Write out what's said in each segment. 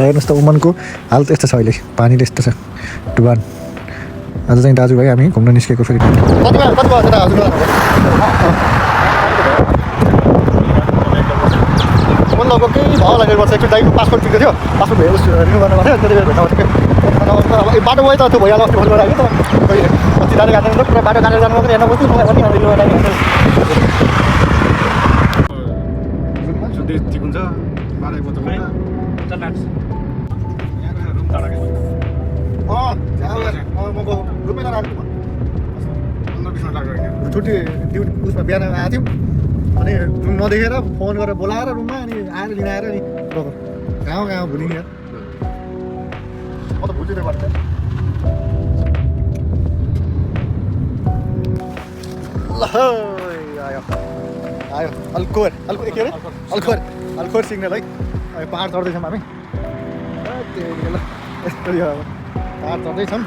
हेर्नुहोस् त उमनको हाल त यस्तो छ अहिले पानीले यस्तो छ डुबान आज चाहिँ दाजुभाइ हामी घुम्न निस्केको फेरि लगभग केही भयो होला 1.5 वर्ष एकचोटि दाइको पासपोर्ट पुगेको थियो पासपोर्ट भयो रिन्यू गर्नु भएको थियो त्यति बेला भेट्न भएको थियो अब बाटो गयो त त्यो भइहाल्यो अस्ति भोलि आयो त अस्ति गाडी काटेर पुरा बाटो काटेर जानु मात्रै हेर्न बस्नु ठिक हुन्छ छुट्टी ड्युटी उसमा बिहान आएको थियौँ अनि रुम नदेखेर फोन गरेर बोलाएर रुममा अनि आएर लिन आएर नि कहाँ कहाँ भुलिँ नि यार म त भुल्छु त्यो बाटो ल आयो आयो अल्कोर के अरे अल्कोर सिग्नल है पाहाड चढ्दैछौँ हामी ल यस्तो पाहाड चढ्दैछौँ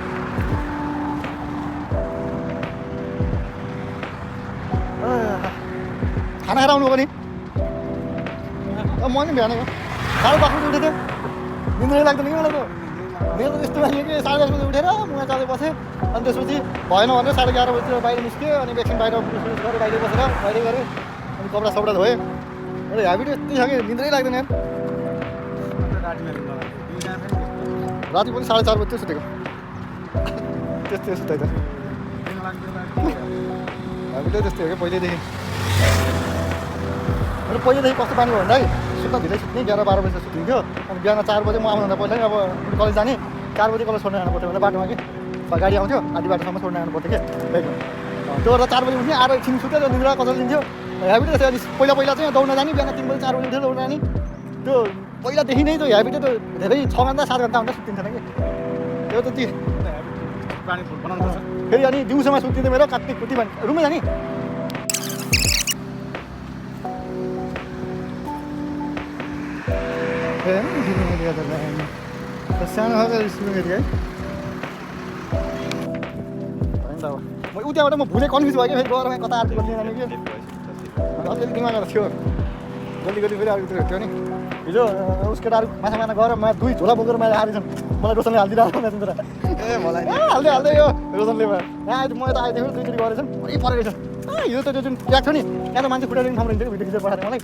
खाना खाएर आउनु पनि म नि बिहान 5:30 बजे उठेको थिएँ निन्द्रै लाग्दैन कि मलाई त मेरो त यस्तो लाग्यो कि 10:30 बजे उठेर म चाँदै बसेँ अनि त्यसपछि भएन भनेर 11:30 बजीतिर बाहिर निस्क्यो अनि एकछिन बाहिर गरेँ बाहिर बसेर बाहिर गरेँ अनि कपडा सपडा धोएँ मेरो ह्याबिट यस्तै छ कि निन्द्रै लाग्दैन यार राति पनि 4:30 बजीतिर सुतेको त्यस्तै सुताइ त ह्याबिटै त्यस्तै हो क्या पहिल्यैदेखि मेरो पहिल्यैदेखि कस्तो बानी भयो भन्दा सुत्न ढिलै सुत्ने 11-12 बजी सुतिन्थ्यो अनि बिहान 4 बजे म आउनुभन्दा पहिला अब कलेज जाने 4 बजी कलेज छोड्न जानु पर्थ्यो भने बाटोमा कि गाडी आउँथ्यो आधी बाटोसम्म छोड्न जानु पर्थ्यो कि त्यो भएर 4 बजी उठ्ने आएर एकछिन सुत्यो त्यो निन्द्रा कसरी लिन्थ्यो ह्याबिट थियो अनि पहिला चाहिँ दौड्न जाने बिहान 3 बजी 4 बजी उठेर दौड्न जाने त्यो पहिलादेखि नै त्यो ह्याबिट त्यो धेरै 6 घन्टा 7 घन्टा हुँदा सुत्तिन्थेन कि त्यो त ती फेरि अनि दिउँसोमा सुत्तिँदै मेरो काट्ने कुटी भने रुममै जाने सानो खालको स्कुल एरिया है म उताबाट म भुले कन्फ्युज भयो कि फेरि गएर कता आर्थिक गर्दै जाने कि अलिअलि दिमागहरू थियो जल्दी फेरि अलिकति थियो नि हिजो उस केटाहरू माछा गएर म 2 झोला बोकेर मैले हालेछन् मलाई रोशनले हालिदिरहेको तर ए मलाई हाल्दै यो रोशनले यहाँ आइदियो म यता आइदिएको 2 चोटि गरेछन् पुरै परेको छ यो त त्यो जुन ट्याग छ नि त्यहाँ त मान्छे खुट्टा ठाउँ रहन्थ्यो भिडियो खिचेर पठाएर मलाई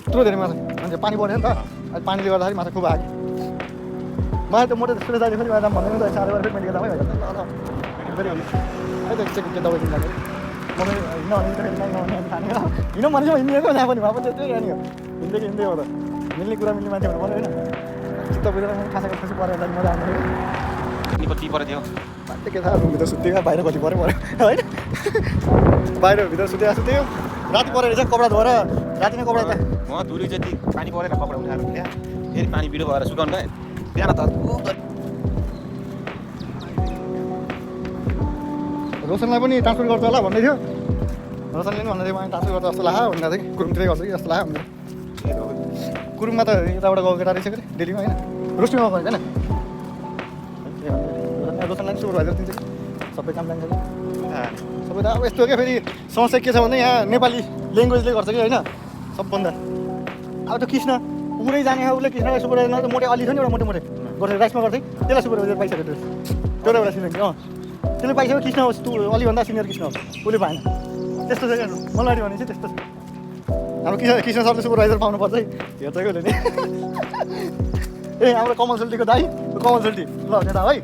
यत्रो धेरै माछा मान्छे पानी पऱ्यो नि त अहिले पानीले गर्दाखेरि माछा खुब आयो मलाई त मोटो सुरु जाँदै फेरि दाम भन्दैन त 4 फेरि मेडिकल दामै भइहाल्छ ल फेरि है त एकचोटि के दबाई दिँदाखेरि म हिँड्नु मान्छे हिँडेको जहाँ पनि भए पनि त्यही अनि हो हिँड्दै हो त मिल्ने कुरा मिल्ने मान्छे हुनु पऱ्यो होइन चित्त बुझेर खासाको खुसी परेर मजा आउँदैन कति पऱ्यो थियो बाटो के थाहा रुमभित्र सुत्यो बाहिर कति पऱ्यो होइन बाहिरभित्र सुत्यो राति परेर रहेछ कपडा धोएर राति नै कपडा त म धुरी जति पानी परेर कपडा उठाएर ल्या फेरि पानी बिडो भएर सुकाउनु गएँ बिहान त रोशनलाई पनि ट्रान्सफर गर्छ होला भन्दै थियो रोशनले पनि भन्दै थियो मलाई ट्रान्सफर गर्छ जस्तो लाग्यो भन्दा थियो कुरुमतिरै गर्छ कि जस्तो लाग्यो भन्दै कुरुममा त यताबाट गएको केटा रहेछ कि डेलीमा होइन रोस्टीमा गएको होइन रोशनलाई पनि सुरु भइदिएर दिन्छ कि सबै काम जान्छ कि सबै त अब यस्तो हो क्या फेरि समस्या के छ भने यहाँ नेपाली ल्याङ्ग्वेजले गर्छ कि होइन सबभन्दा अब त कृष्ण पुरै जाने उसले कृष्णलाई सुपरभाइजर मोटे अलि थियो नि एउटा मोटे गर्छ राइसमा गर्थेँ त्यसलाई सुपरभाइजर पाइसक्यो त्यो एउटा सिनियर त्यसले पाइसक्यो कृष्ण होस् तँ अलिभन्दा सिनियर कृष्ण होस् उसले पाएन त्यस्तो छ क्या मलाई भने चाहिँ त्यस्तो छ हाम्रो कृष्ण सरले सुपरभाइजर पाउनुपर्छ है हेर्छ कि उसले नि ए हाम्रो कमल सोल्टीको दाइ कमल सोल्टी ल नेता है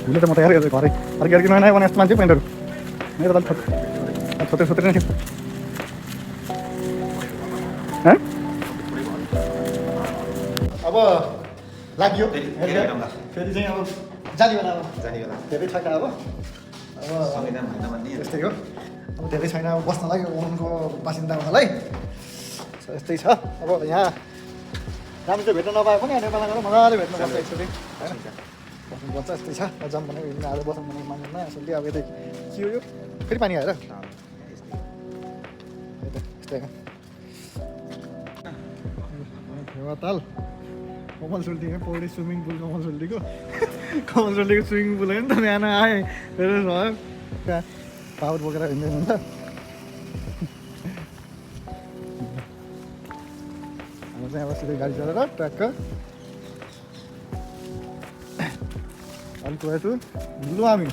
उसले त म तयार गरेर घरै अर्की नयाँ भने यस्तो मान्छे पेन्टहरू मेरो त छोटे नै थियो अब लाग्यो फेरि चाहिँ अब जाने बेला धेरै छैन अब यस्तै हो अब धेरै छैन अब बस्नलाई उनको बासिन्दा हुनलाई यस्तै छ अब यहाँ राम्रो चाहिँ भेट्न नपाए पनि नेपालमा गएर मजाले भेट्नुपर्छ एकचोटि होइन बस्नुपर्छ यस्तै छ जाउँ भनेको हिँड्न आज बसौँ भनेको मान्दैन यसोले अब यतै के हो यो फेरि पानी आएर यस्तै हो ताल कमल सोल्टीमै पौडी स्विमिङ पुल कमल सोल्टीको कमल सोल्टीको स्विमिङ पुल होइन त बिहान आएँ फेरि भयो त्यहाँ पावर बोकेर हिँड्दैन नि त अब चाहिँ अब सिधै गाडी चलेर ट्र्याक्क अलिक गएछु लुवामी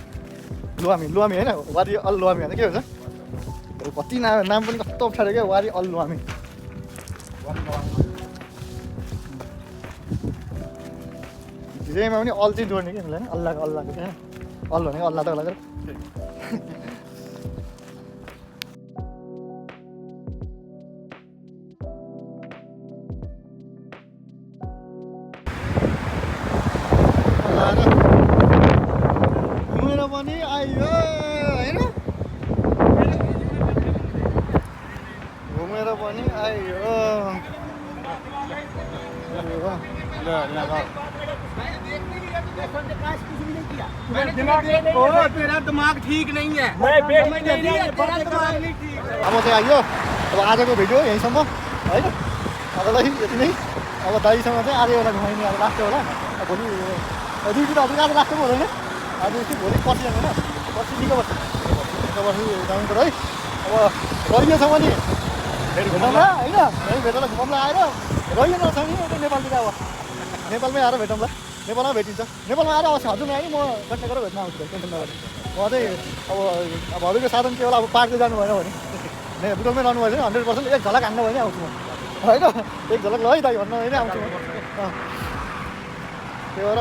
लुवामी लुवामी होइन वारी अल लुवामी होइन के भन्छ कति नाम पनि कस्तो अप्ठ्यारो क्या वारी अल लुवामी जेमा पनि अल चाहिँ जोड्ने कि हामीलाई अल्लाहको क्या अल भनेको अल्लाह त होला घुमेर पनि आइयो होइन घुमेर पनि आइयो तेरा दिमाग ठीक नहीं है अब चाहिँ आइयो अब आजको भिडियो यहीँसम्म होइन अबलाई यति नै अब दाइसँग चाहिँ आधी बेला घुमाइने अब लास्ट होला भोलि ड्युटी त हजुर आज लास्ट पो हुँदैन आज चाहिँ भोलि पर्सि जाँदैन पर्सि निको बस्छ जानु पऱ्यो है अब रहिएछ भने फेरि भेटौँला होइन है भेटेर घुमाउँला आएर रहिएन छ नि एउटा नेपालतिर अब नेपालमै आएर भेटौँला नेपालमा भेटिन्छ नेपालमा आएर अवश्य हजुर आएँ म घटनागर भेट्न आउँछु टेन्सन नगर्नु म चाहिँ अब हजुरको साधन केवल अब पार्कले जानु भएन भने बुटलमै रहनु भएछ भने 100% एक झलक हान्नु भने आउँछु म होइन एक झलक ल है दाइ भन्नु भने आउँछु म त्यही भएर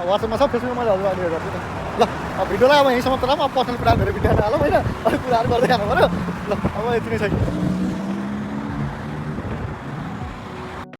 वाट्सएपमा छ फेसबुकमा हजुर अहिले गर्छु नि ल अब भिडियोलाई अब यहीँसम्म तर अब पर्सनल कुरा धेरै भिडियो हालौँ होइन अलिक कुराहरू गर्दै जानु पऱ्यो ल अब यति नै छ